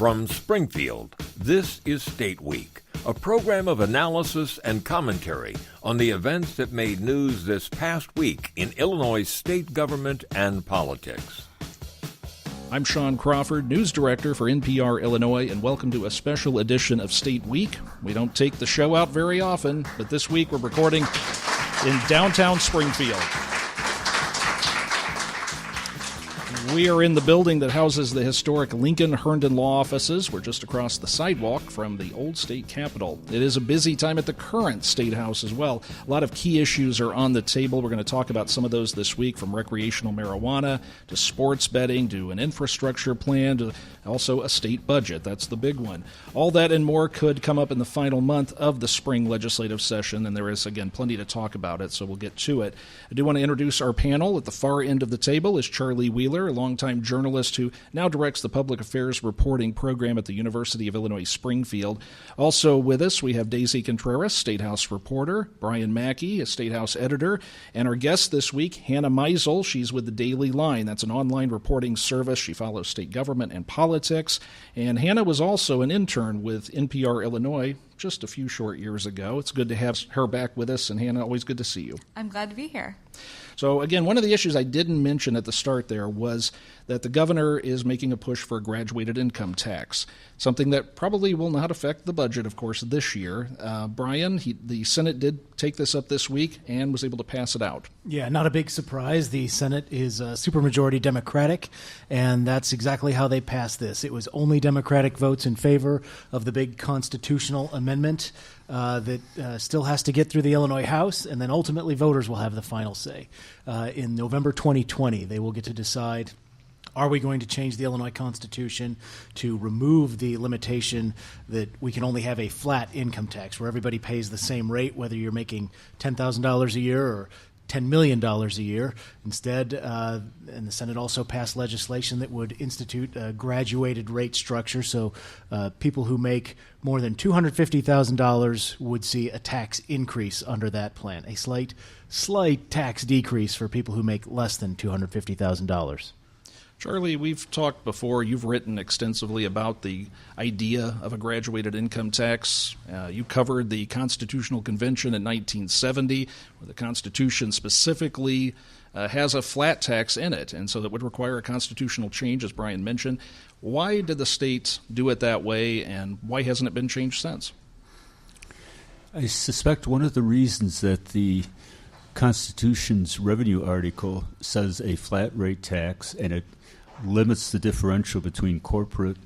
From Springfield, this is State Week, a program of analysis and commentary on the events that made news this past week in Illinois state government and politics. I'm Sean Crawford, news director for NPR Illinois, and welcome to a special edition of State Week. We don't take the show out very often, but this week we're recording in downtown Springfield. We are in the building that houses the historic Lincoln Herndon Law Offices. We're just across the sidewalk from the old state capitol. It is a busy time at the current State House as well. A lot of key issues are on the table. We're going to talk about some of those this week, from recreational marijuana to sports betting to an infrastructure plan to also a state budget. That's the big one. All that and more could come up in the final month of the spring legislative session, and there is, again, plenty to talk about it, so we'll get to it. I do want to introduce our panel. At the far end of the table is Charlie Wheeler, a longtime journalist who now directs the public affairs reporting program at the University of Illinois Springfield. Also with us, we have Daisy Contreras, State House reporter, Brian Mackey, a State House editor, and our guest this week, Hannah Meisel. She's with the Daily Line. That's an online reporting service. She follows state government and politics. And Hannah was also an intern with NPR Illinois just a few short years ago. It's good to have her back with us. And Hannah, always good to see you. I'm glad to be here. So, again, one of the issues I didn't mention at the start there was that the governor is making a push for a graduated income tax, something that probably will not affect the budget, of course, this year. Brian, the Senate did take this up this week and was able to pass it out. Yeah, not a big surprise. The Senate is supermajority Democratic, and that's exactly how they passed this. It was only Democratic votes in favor of the big constitutional amendment that still has to get through the Illinois House, and then ultimately voters will have the final say. In November 2020, they will get to decide, are we going to change the Illinois Constitution to remove the limitation that we can only have a flat income tax where everybody pays the same rate, whether you're making $10,000 a year or $10 million a year. Instead, and the Senate also passed legislation that would institute a graduated rate structure, so people who make more than $250,000 would see a tax increase under that plan, a slight tax decrease for people who make less than $250,000. Charlie, we've talked before. You've written extensively about the idea of a graduated income tax. You covered the Constitutional Convention in 1970, where the Constitution specifically has a flat tax in it, and so that would require a constitutional change, as Brian mentioned. Why did the state do it that way, and why hasn't it been changed since? I suspect one of the reasons that the Constitution's revenue article says a flat rate tax, and it limits the differential between corporate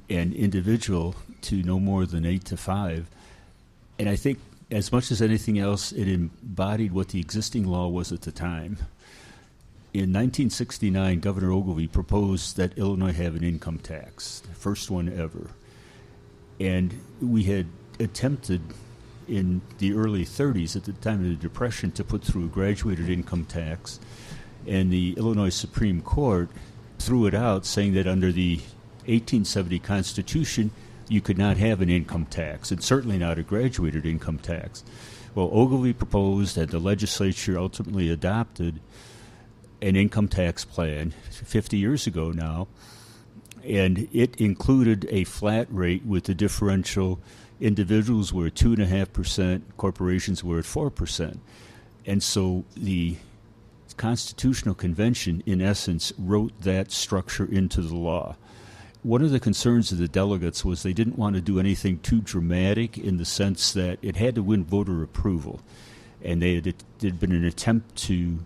and individual to no more than 8 to 5. And I think as much as anything else, it embodied what the existing law was at the time. In 1969, Governor Ogilvie proposed that Illinois have an income tax, the first one ever. And we had attempted in the early 30s, at the time of the Depression, to put through a graduated income tax. And the Illinois Supreme Court threw it out, saying that under the 1870 Constitution, you could not have an income tax, and certainly not a graduated income tax. Well, Ogilvie proposed, and the legislature ultimately adopted an income tax plan 50 years ago now, and it included a flat rate with the differential. Individuals were at 2.5%, corporations were at 4%. And so the Constitutional Convention, in essence, wrote that structure into the law. One of the concerns of the delegates was they didn't want to do anything too dramatic, in the sense that it had to win voter approval. And there'd been an attempt to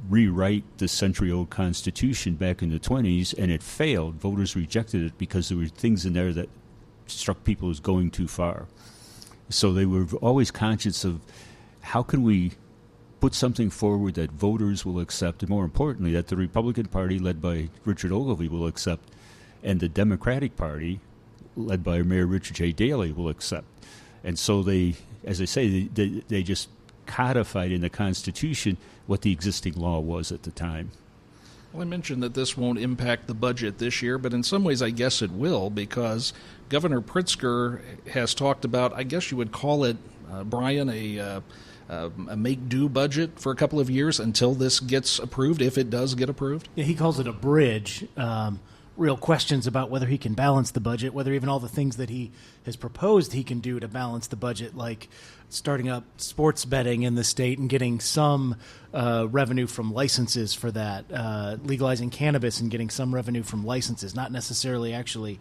rewrite the century-old Constitution back in the 20s, and it failed. Voters rejected it because there were things in there that struck people as going too far. So they were always conscious of, how can we put something forward that voters will accept, and more importantly, that the Republican Party, led by Richard Ogilvie, will accept, and the Democratic Party, led by Mayor Richard J. Daley, will accept. And so they, as I say, they just codified in the Constitution what the existing law was at the time. Well, I mentioned that this won't impact the budget this year, but in some ways I guess it will, because Governor Pritzker has talked about, I guess you would call it, Brian, a make-do budget for a couple of years until this gets approved, if it does get approved? Yeah, he calls it a bridge. real questions about whether he can balance the budget, whether even all the things that he has proposed he can do to balance the budget, like starting up sports betting in the state and getting some revenue from licenses for that, legalizing cannabis and getting some revenue from licenses, not necessarily actually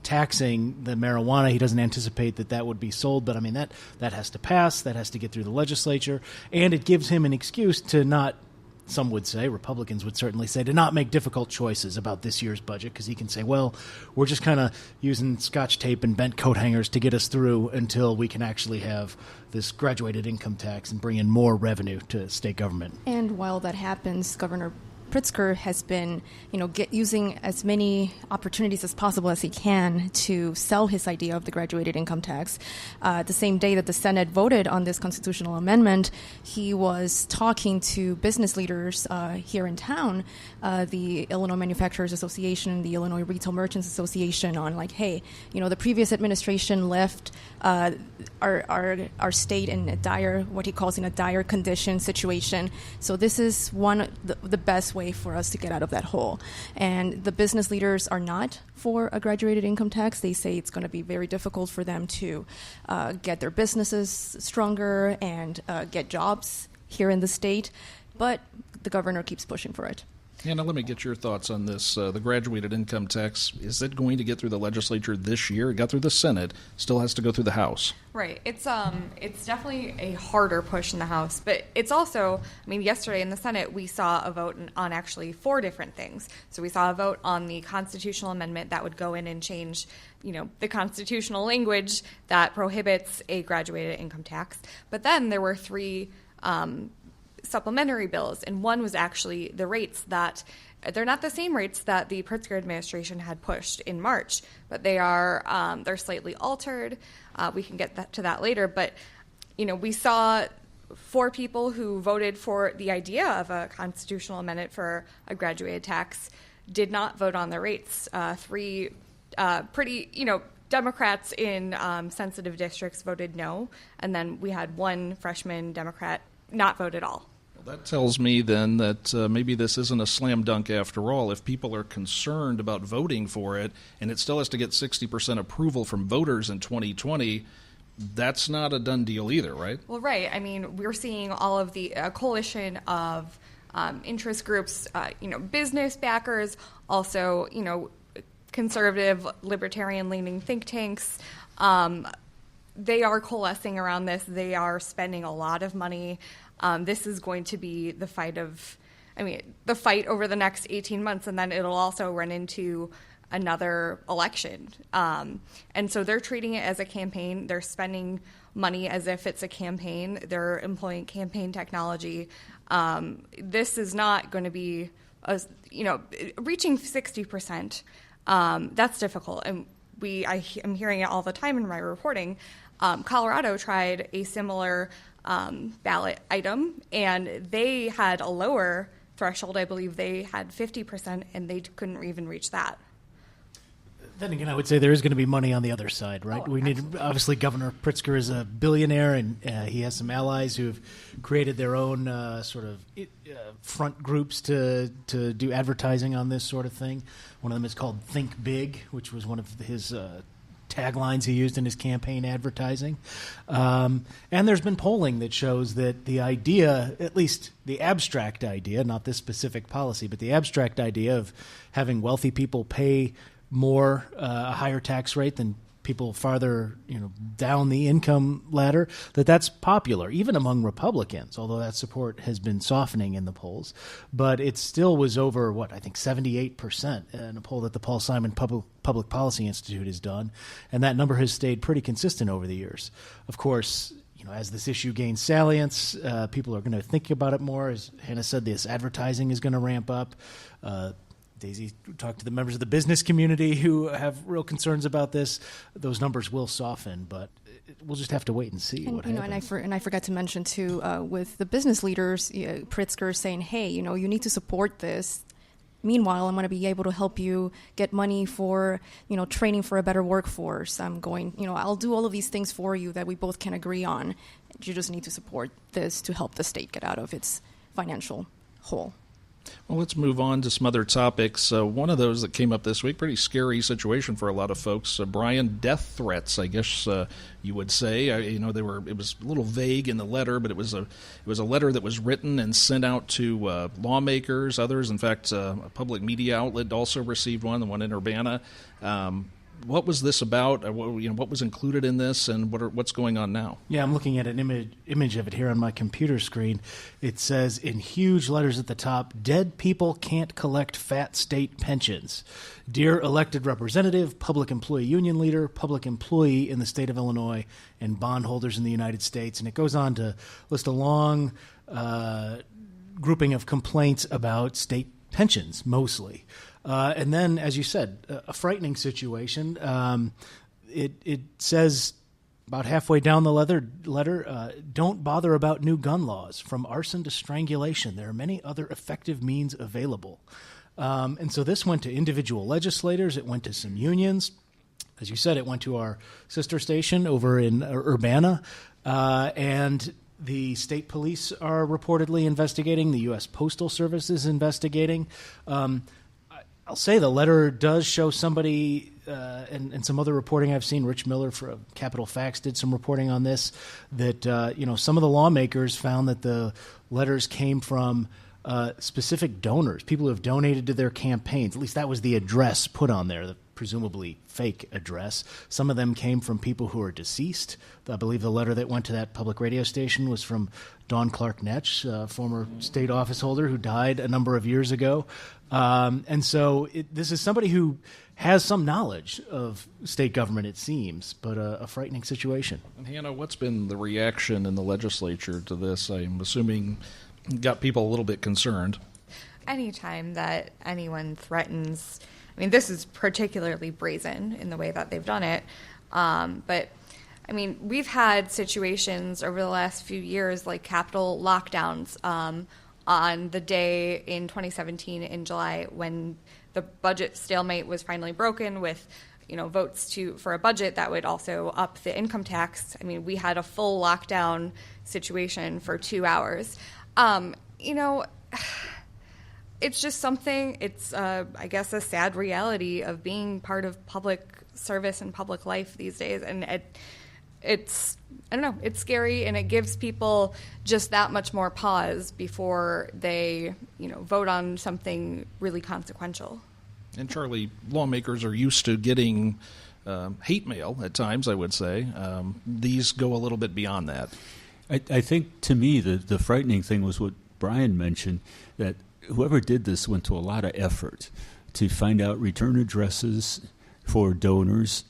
taxing the marijuana. He doesn't anticipate that would be sold, but I mean, that has to pass, that has to get through the legislature, and it gives him an excuse to not, some would say, Republicans would certainly say, to not make difficult choices about this year's budget, because he can say, well, we're just kind of using Scotch tape and bent coat hangers to get us through until we can actually have this graduated income tax and bring in more revenue to state government. And while that happens, Governor Pritzker has been, using as many opportunities as possible as he can to sell his idea of the graduated income tax. The same day that the Senate voted on this constitutional amendment, he was talking to business leaders here in town, the Illinois Manufacturers Association, the Illinois Retail Merchants Association, on like, hey, the previous administration left our state in a dire, what he calls in a dire condition situation. So this is one of the best way for us to get out of that hole. And the business leaders are not for a graduated income tax. They say it's going to be very difficult for them to get their businesses stronger and get jobs here in the state. But the governor keeps pushing for it. Hannah, let me get your thoughts on this. The graduated income tax, is it going to get through the legislature this year? It got through the Senate, still has to go through the House. Right. It's definitely a harder push in the House, but it's also, yesterday in the Senate, we saw a vote on actually 4 different things. So we saw a vote on the constitutional amendment that would go in and change, the constitutional language that prohibits a graduated income tax. But then there were 3 supplementary bills, and one was actually the rates that they're not the same rates that the Pritzker administration had pushed in March, but they are they're slightly altered. We can get to that later, but we saw 4 people who voted for the idea of a constitutional amendment for a graduated tax did not vote on the rates. 3 pretty Democrats in sensitive districts voted no, and then we had 1 freshman Democrat not vote at all. That tells me then that maybe this isn't a slam dunk after all. If people are concerned about voting for it and it still has to get 60% approval from voters in 2020, that's not a done deal either, right? Well, right. We're seeing all of the coalition of interest groups, business backers, also, conservative, libertarian-leaning think tanks. They are coalescing around this. They are spending a lot of money. This is going to be the fight over the next 18 months, and then it'll also run into another election. And so they're treating it as a campaign. They're spending money as if it's a campaign. They're employing campaign technology. This is not going to be, reaching 60%. That's difficult. And I'm hearing it all the time in my reporting. Colorado tried a similar ballot item, and they had a lower threshold. I believe they had 50%, and they couldn't even reach that. Then again, I would say there is going to be money on the other side, right? Obviously, Governor Pritzker is a billionaire, and he has some allies who have created their own front groups to do advertising on this sort of thing. One of them is called Think Big, which was one of his taglines he used in his campaign advertising. And there's been polling that shows that the idea, at least the abstract idea, not this specific policy, but the abstract idea of having wealthy people pay more, a higher tax rate than people farther down the income ladder, that's popular, even among Republicans, although that support has been softening in the polls. But it still was over, 78% in a poll that the Paul Simon Public Policy Institute has done, and that number has stayed pretty consistent over the years. Of course, as this issue gains salience, people are going to think about it more. As Hannah said, this advertising is going to ramp up. Daisy talked to the members of the business community who have real concerns about this. Those numbers will soften, but we'll just have to wait and see what happens. And I forgot to mention too, with the business leaders, Pritzker saying, "Hey, you need to support this. Meanwhile, I'm going to be able to help you get money for, training for a better workforce. I'll do all of these things for you that we both can agree on. You just need to support this to help the state get out of its financial hole." Well, let's move on to some other topics. One of those that came up this week, pretty scary situation for a lot of folks. Brian, death threats, I guess you would say. It was a little vague in the letter, but it was a letter that was written and sent out to lawmakers, others. In fact, a public media outlet also received one, the one in Urbana. What was this about? What was included in this, and what's going on now? Yeah, I'm looking at an image of it here on my computer screen. It says in huge letters at the top, "Dead people can't collect fat state pensions. Dear elected representative, public employee union leader, public employee in the state of Illinois, and bondholders in the United States." And it goes on to list a long grouping of complaints about state pensions, mostly. And then, as you said, a frightening situation. It says about halfway down the letter, don't bother about new gun laws. From arson to strangulation, there are many other effective means available. And so this went to individual legislators. It went to some unions. As you said, it went to our sister station over in Urbana. And the state police are reportedly investigating. The U.S. Postal Service is investigating. I'll say the letter does show somebody, and some other reporting I've seen. Rich Miller for Capital Facts did some reporting on this. That some of the lawmakers found that the letters came from specific donors, people who have donated to their campaigns. At least that was the address put on there, the presumably fake address. Some of them came from people who are deceased. I believe the letter that went to that public radio station was from Dawn Clark Netsch, former state office holder who died a number of years ago. And so this is somebody who has some knowledge of state government, it seems, but a frightening situation. And Hannah, what's been the reaction in the legislature to this? I'm assuming got people a little bit concerned. Anytime that anyone threatens, this is particularly brazen in the way that they've done it, but we've had situations over the last few years like Capitol lockdowns on the day in 2017 in July when the budget stalemate was finally broken with votes for a budget that would also up the income tax. We had a full lockdown situation for 2 hours. It's just something, it's, I guess, a sad reality of being part of public service and public life these days. And it's, I don't know, it's scary, and it gives people just that much more pause before they, vote on something really consequential. And Charlie, lawmakers are used to getting hate mail at times, I would say. These go a little bit beyond that. I think, to me, the frightening thing was what Brian mentioned, that whoever did this went to a lot of effort to find out return addresses for donors,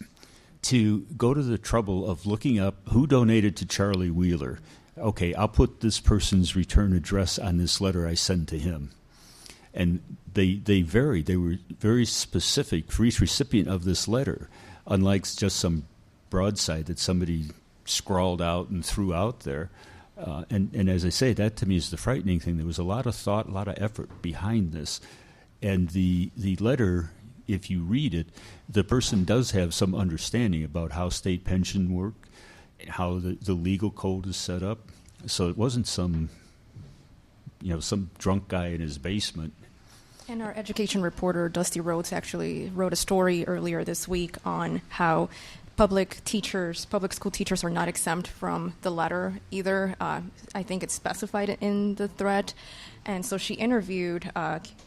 to go to the trouble of looking up who donated to Charlie Wheeler. Okay, I'll put this person's return address on this letter I send to him. And they varied. They were very specific for each recipient of this letter, unlike just some broadside that somebody scrawled out and threw out there. And as I say, that to me is the frightening thing. There was a lot of thought, a lot of effort behind this. And the letter, if you read it, the person does have some understanding about how state pension work, how the legal code is set up. So it wasn't some drunk guy in his basement. And our education reporter, Dusty Rhodes, actually wrote a story earlier this week on how public school teachers are not exempt from the letter either. I think it's specified in the threat. And so she interviewed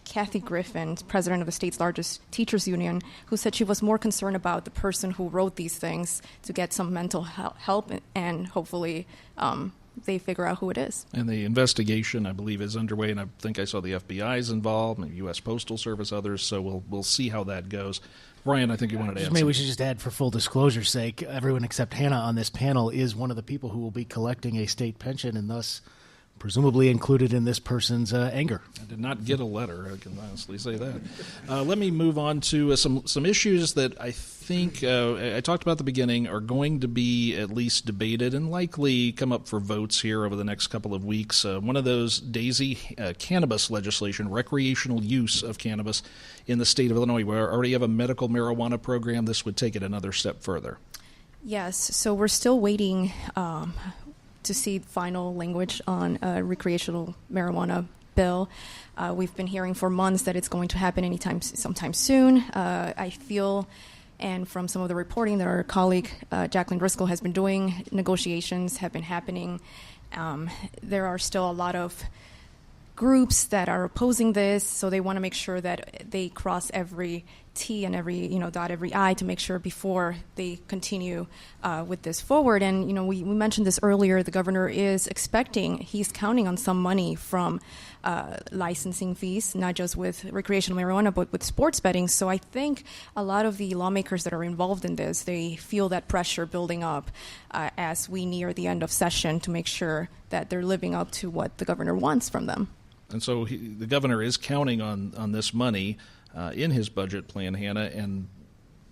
Kathy Griffin, president of the state's largest teachers union, who said she was more concerned about the person who wrote these things to get some mental help and hopefully they figure out who it is. And the investigation, I believe, is underway, and I think I saw the FBI is involved, and the U.S. Postal Service, others, so we'll see how that goes. Brian, I think you wanted to add Maybe we should just add, for full disclosure's sake, everyone except Hannah on this panel is one of the people who will be collecting a state pension and thus presumably included in this person's anger. I did not get a letter, I can honestly say that. Let me move on to some issues that I think I talked about at the beginning are going to be at least debated and likely come up for votes here over the next couple of weeks. One of those, Daisy, cannabis legislation, recreational use of cannabis in the state of Illinois. We already have a medical marijuana program. This would take it another step further. Yes, so we're still waiting to see final language on a recreational marijuana bill. We've been hearing for months that it's going to happen sometime soon. I feel, and from some of the reporting that our colleague Jacqueline Driscoll has been doing, negotiations have been happening. There are still a lot of groups that are opposing this, so they want to make sure that they cross every T and dot every I to make sure before they continue with this forward. And we mentioned this earlier. The governor is he's counting on some money from licensing fees, not just with recreational marijuana, but with sports betting. So I think a lot of the lawmakers that are involved in this, they feel that pressure building up as we near the end of session to make sure that they're living up to what the governor wants from them. And so the governor is counting on this money in his budget plan, Hannah, and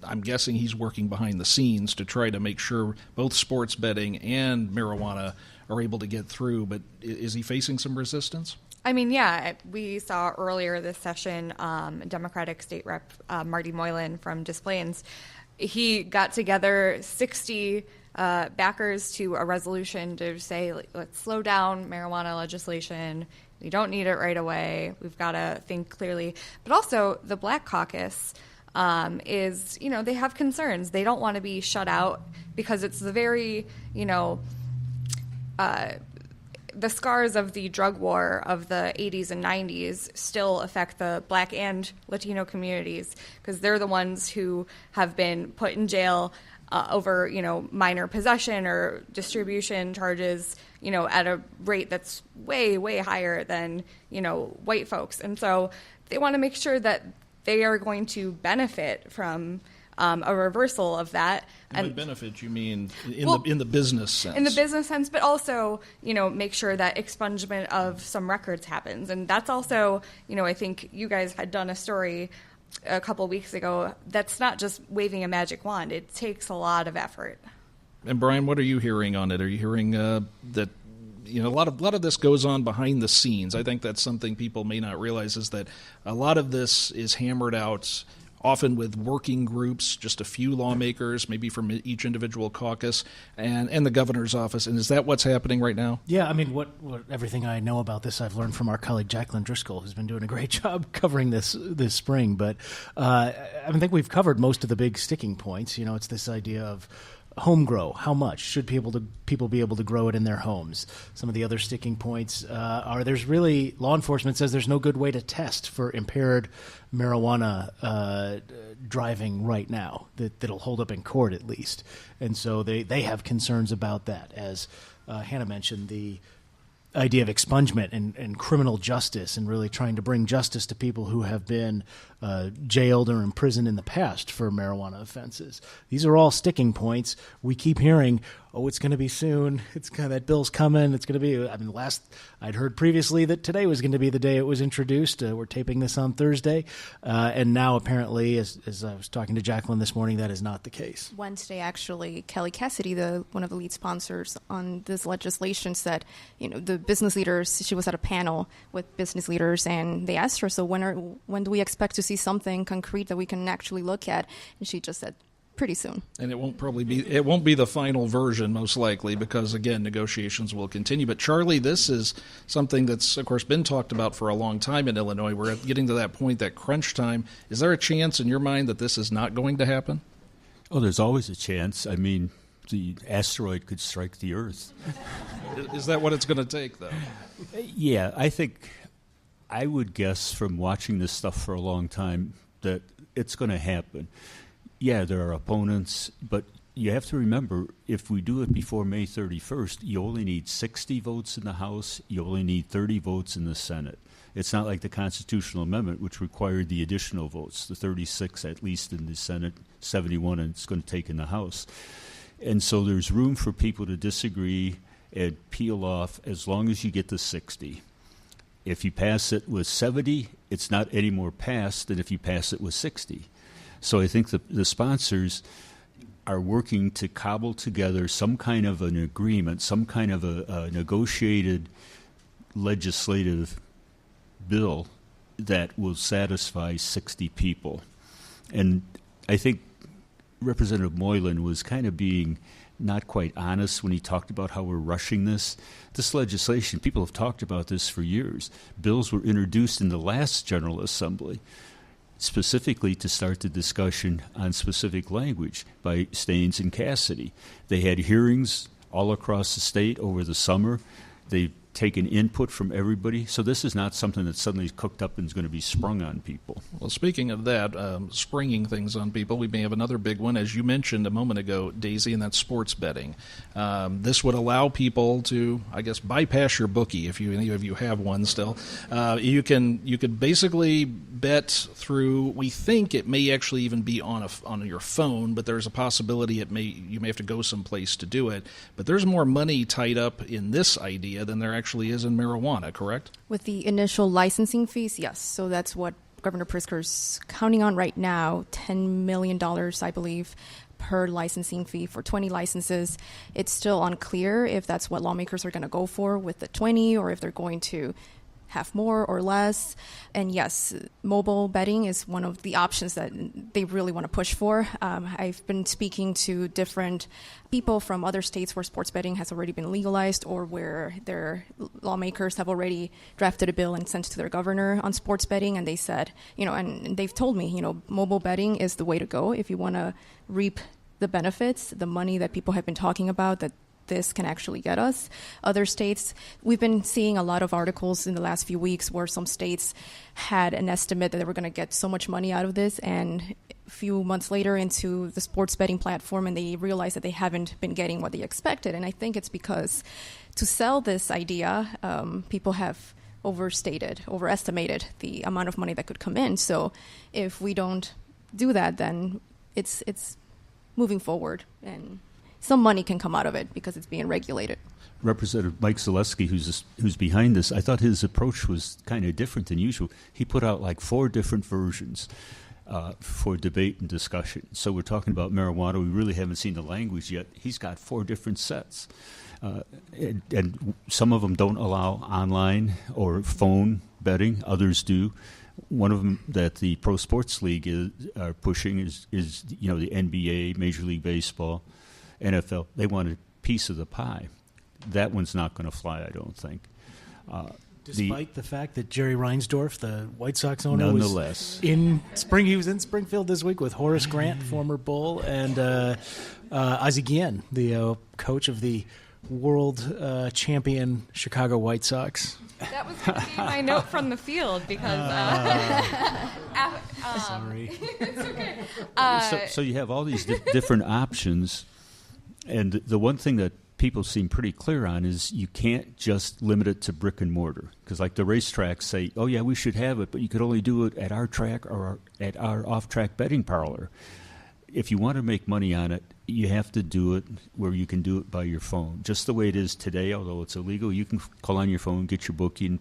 I'm guessing he's working behind the scenes to try to make sure both sports betting and marijuana are able to get through. But is he facing some resistance? I mean, yeah, we saw earlier this session, Democratic State Rep Marty Moylan from Des Plaines, he got together 60 backers to a resolution to say, let's slow down marijuana legislation. We don't need it right away. We've got to think clearly. But also, the Black Caucus is, they have concerns. They don't want to be shut out because it's the very, the scars of the drug war of the 80s and 90s still affect the Black and Latino communities because they're the ones who have been put in jail over, minor possession or distribution charges, at a rate that's way, way higher than, white folks. And so they want to make sure that they are going to benefit from a reversal of that. And by benefit, you mean in the business sense? In the business sense, but also, make sure that expungement of some records happens. And that's also, I think you guys had done a story a couple of weeks ago. That's not just waving a magic wand. It takes a lot of effort. And Brian, what are you hearing on it? Are you hearing that a lot of this goes on behind the scenes? I think that's something people may not realize is that a lot of this is hammered out often with working groups, just a few lawmakers, maybe from each individual caucus, and the governor's office. And is that what's happening right now? Yeah, I mean, what everything I know about this I've learned from our colleague Jacqueline Driscoll, who's been doing a great job covering this spring. But I think we've covered most of the big sticking points. It's this idea of home grow. How much should people be able to grow it in their homes? Some of the other sticking points are law enforcement says there's no good way to test for impaired marijuana driving right now that'll hold up in court at least. And so they have concerns about that. As Hannah mentioned, the idea of expungement and criminal justice and really trying to bring justice to people who have been jailed or imprisoned in the past for marijuana offenses. These are all sticking points. We keep hearing, it's going to be soon. That bill's coming. It's going to be, I'd heard previously that today was going to be the day it was introduced. We're taping this on Thursday. And now apparently, as I was talking to Jacqueline this morning, that is not the case. Wednesday, actually, Kelly Cassidy, one of the lead sponsors on this legislation, said, the business leaders, she was at a panel with business leaders, and they asked her, so when do we expect to see something concrete that we can actually look at? And she just said, pretty soon. And it won't be the final version, most likely, because again, negotiations will continue. But Charlie, this is something that's of course been talked about for a long time in Illinois. We're getting to that point, that crunch time. Is there a chance in your mind that this is not going to happen? Oh, there's always a chance. I mean, the asteroid could strike the Earth. Is that what it's going to take, though? Yeah, I would guess from watching this stuff for a long time that it's going to happen. Yeah, there are opponents, but you have to remember, if we do it before May 31st, you only need 60 votes in the House, you only need 30 votes in the Senate. It's not like the constitutional amendment, which required the additional votes, the 36 at least in the Senate, 71 and it's going to take in the House. And so there's room for people to disagree and peel off as long as you get to 60. If you pass it with 70, it's not any more passed than if you pass it with 60. So I think the sponsors are working to cobble together some kind of an agreement, some kind of a negotiated legislative bill that will satisfy 60 people. And I think Representative Moylan was kind of being not quite honest when he talked about how we're rushing this. This legislation, people have talked about this for years. Bills were introduced in the last General Assembly specifically to start the discussion on specific language by Staines and Cassidy. They had hearings all across the state over the summer. They've taken input from everybody. So this is not something that suddenly is cooked up and is going to be sprung on people. Well, speaking of that, springing things on people, we may have another big one, as you mentioned a moment ago, Daisy, and that's sports betting. This would allow people to, I guess, bypass your bookie if any of you have one still. You could basically bet through. We think it may actually even be on your phone, but there's a possibility you may have to go someplace to do it. But there's more money tied up in this idea than there actually is in marijuana, correct? With the initial licensing fees, yes. So that's what Governor Pritzker's counting on right now, $10 million, I believe, per licensing fee for 20 licenses. It's still unclear if that's what lawmakers are going to go for with the 20 or if they're going to have more or less. And yes, mobile betting is one of the options that they really want to push for. I've been speaking to different people from other states where sports betting has already been legalized or where their lawmakers have already drafted a bill and sent to their governor on sports betting. And they said, and they've told me, mobile betting is the way to go if you want to reap the benefits, the money that people have been talking about, that this can actually get us. Other states, we've been seeing a lot of articles in the last few weeks where some states had an estimate that they were going to get so much money out of this, and a few months later into the sports betting platform, and they realized that they haven't been getting what they expected. And I think it's because to sell this idea, people have overestimated the amount of money that could come in. So if we don't do that, then it's moving forward, and some money can come out of it because it's being regulated. Representative Mike Zaleski, who's behind this, I thought his approach was kind of different than usual. He put out like 4 different versions for debate and discussion. So we're talking about marijuana. We really haven't seen the language yet. He's got 4 different sets. And some of them don't allow online or phone betting. Others do. One of them that the Pro Sports League are pushing is the NBA, Major League Baseball, NFL. They want a piece of the pie. That one's not going to fly, I don't think. Despite the fact that Jerry Reinsdorf, the White Sox owner, nonetheless, he was in Springfield this week with Horace Grant, former Bull, and Ozzie Guillen, the coach of the world champion Chicago White Sox. That was going to be my note from the field because. Sorry. It's okay. So you have all these different options, and the one thing that people seem pretty clear on is you can't just limit it to brick and mortar, because like the racetracks say, oh yeah, we should have it, but you could only do it at our track or at our off-track betting parlor. If you want to make money on it, you have to do it where you can do it by your phone. Just the way it is today, although it's illegal, you can call on your phone, get your bookie, and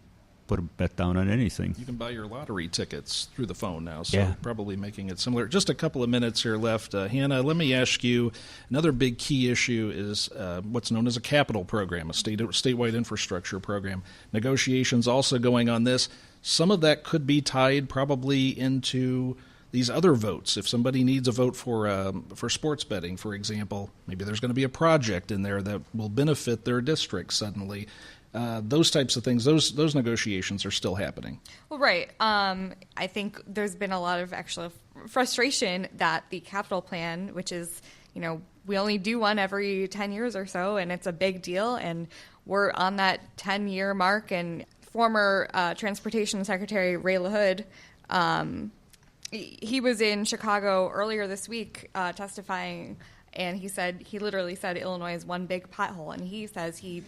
put a bet down on anything. You can buy your lottery tickets through the phone now, so yeah. Probably making it similar. Just a couple of minutes here left. Hannah, let me ask you, another big key issue is what's known as a capital program, a statewide infrastructure program. Negotiations also going on this. Some of that could be tied probably into these other votes. If somebody needs a vote for sports betting, for example, maybe there's going to be a project in there that will benefit their district suddenly. Those types of things, those negotiations are still happening. Well, right. I think there's been a lot of actual frustration that the capital plan, which is, we only do one every 10 years or so, and it's a big deal, and we're on that 10-year mark. And former Transportation Secretary Ray LaHood, he was in Chicago earlier this week testifying, and he literally said Illinois is one big pothole. And he says the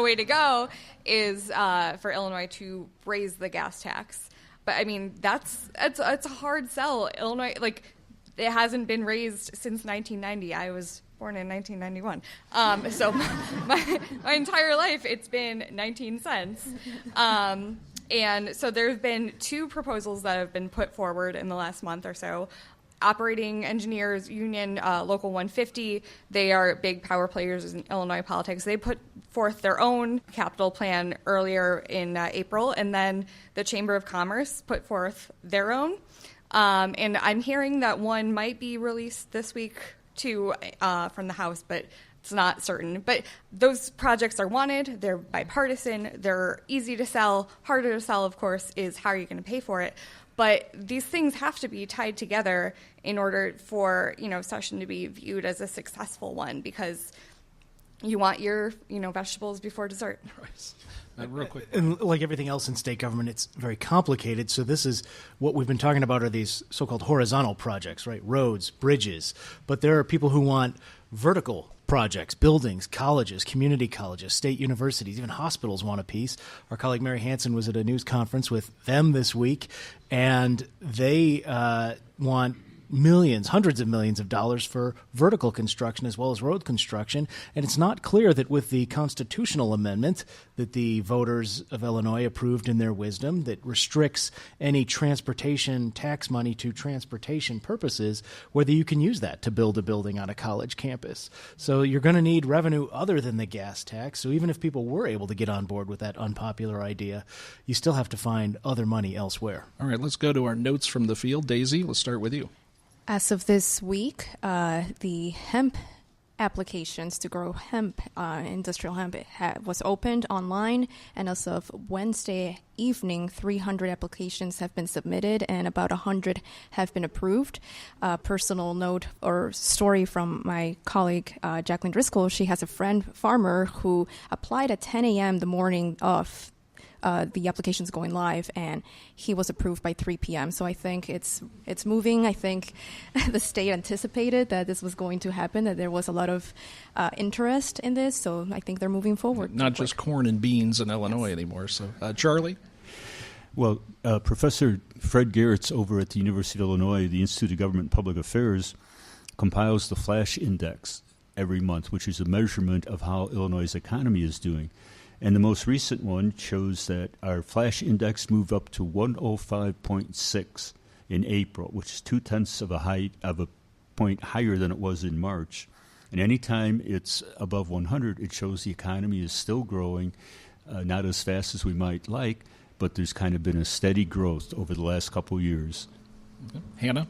way to go is for Illinois to raise the gas tax. But it's a hard sell. Illinois, it hasn't been raised since 1990. I was born in 1991. So my entire life it's been 19 cents. And so there have been 2 proposals that have been put forward in the last month or so. Operating Engineers Union, Local 150, they are big power players in Illinois politics. They put forth their own capital plan earlier in April, and then the Chamber of Commerce put forth their own. And I'm hearing that one might be released this week two from the House, but it's not certain. But those projects are wanted. They're bipartisan. They're easy to sell. Harder to sell, of course, is how are you going to pay for it. But these things have to be tied together in order for, session to be viewed as a successful one, because you want your, vegetables before dessert. Right. Real quick. And like everything else in state government, it's very complicated. So this is what we've been talking about are these so-called horizontal projects, right? Roads, bridges. But there are people who want vertical projects, buildings, colleges, community colleges, state universities, even hospitals want a piece. Our colleague Mary Hansen was at a news conference with them this week, and they want millions, hundreds of millions of dollars for vertical construction as well as road construction. And it's not clear that with the constitutional amendment that the voters of Illinois approved in their wisdom that restricts any transportation tax money to transportation purposes, whether you can use that to build a building on a college campus. So you're going to need revenue other than the gas tax. So even if people were able to get on board with that unpopular idea, you still have to find other money elsewhere. All right, let's go to our notes from the field. Daisy, let's start with you. As of this week, the hemp applications to grow hemp, industrial hemp, was opened online, and as of Wednesday evening, 300 applications have been submitted and about 100 have been approved. Personal note or story from my colleague, Jacqueline Driscoll. She has a friend farmer who applied at 10 a.m. the morning of the application's going live, and he was approved by 3 p.m. So I think it's moving. I think the state anticipated that this was going to happen, that there was a lot of interest in this. So I think they're moving forward. Not just corn and beans in Illinois anymore. So, Charlie? Well, Professor Fred Garrett's over at the University of Illinois, the Institute of Government and Public Affairs, compiles the Flash Index every month, which is a measurement of how Illinois' economy is doing. And the most recent one shows that our flash index moved up to 105.6 in April, which is 0.2 of a point higher than it was in March. And anytime it's above 100, it shows the economy is still growing, not as fast as we might like, but there's kind of been a steady growth over the last couple years. Okay. Hannah?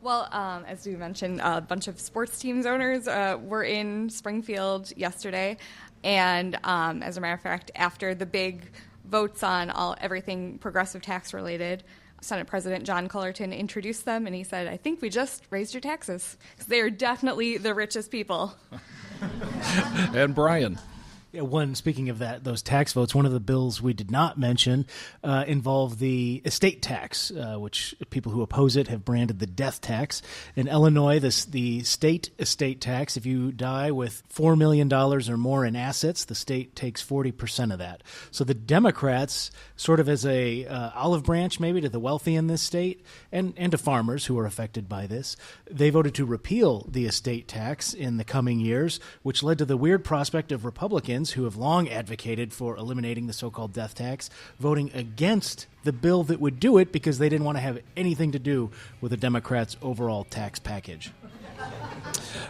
Well, as we mentioned, a bunch of sports teams owners were in Springfield yesterday. And as a matter of fact, after the big votes on everything progressive tax related, Senate President John Cullerton introduced them, and he said, I think we just raised your taxes. Because they are definitely the richest people. And Brian? Yeah, speaking of that, those tax votes, one of the bills we did not mention involved the estate tax, which people who oppose it have branded the death tax. In Illinois, the state estate tax, if you die with $4 million or more in assets, the state takes 40% of that. So the Democrats, sort of as a olive branch maybe to the wealthy in this state and to farmers who are affected by this, they voted to repeal the estate tax in the coming years, which led to the weird prospect of Republicans who have long advocated for eliminating the so-called death tax, voting against the bill that would do it because they didn't want to have anything to do with the Democrats' overall tax package.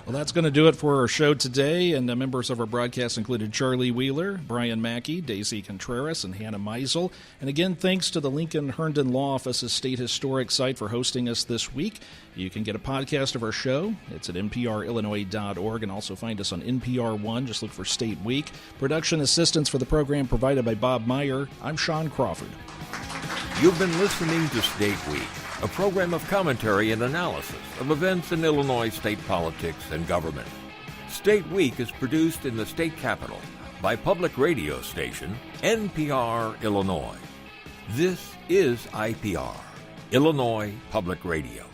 Well, that's going to do it for our show today, and the members of our broadcast included Charlie Wheeler, Brian Mackey, Daisy Contreras, and Hannah Meisel. And again, thanks to the Lincoln Herndon Law Office's State Historic Site for hosting us this week. You can get a podcast of our show. It's at nprillinois.org, and also find us on NPR One. Just look for State Week. Production assistance for the program provided by Bob Meyer. I'm Sean Crawford. You've been listening to State Week, a program of commentary and analysis of events in Illinois state politics and government. State Week is produced in the state capital by public radio station NPR Illinois. This is IPR, Illinois Public Radio.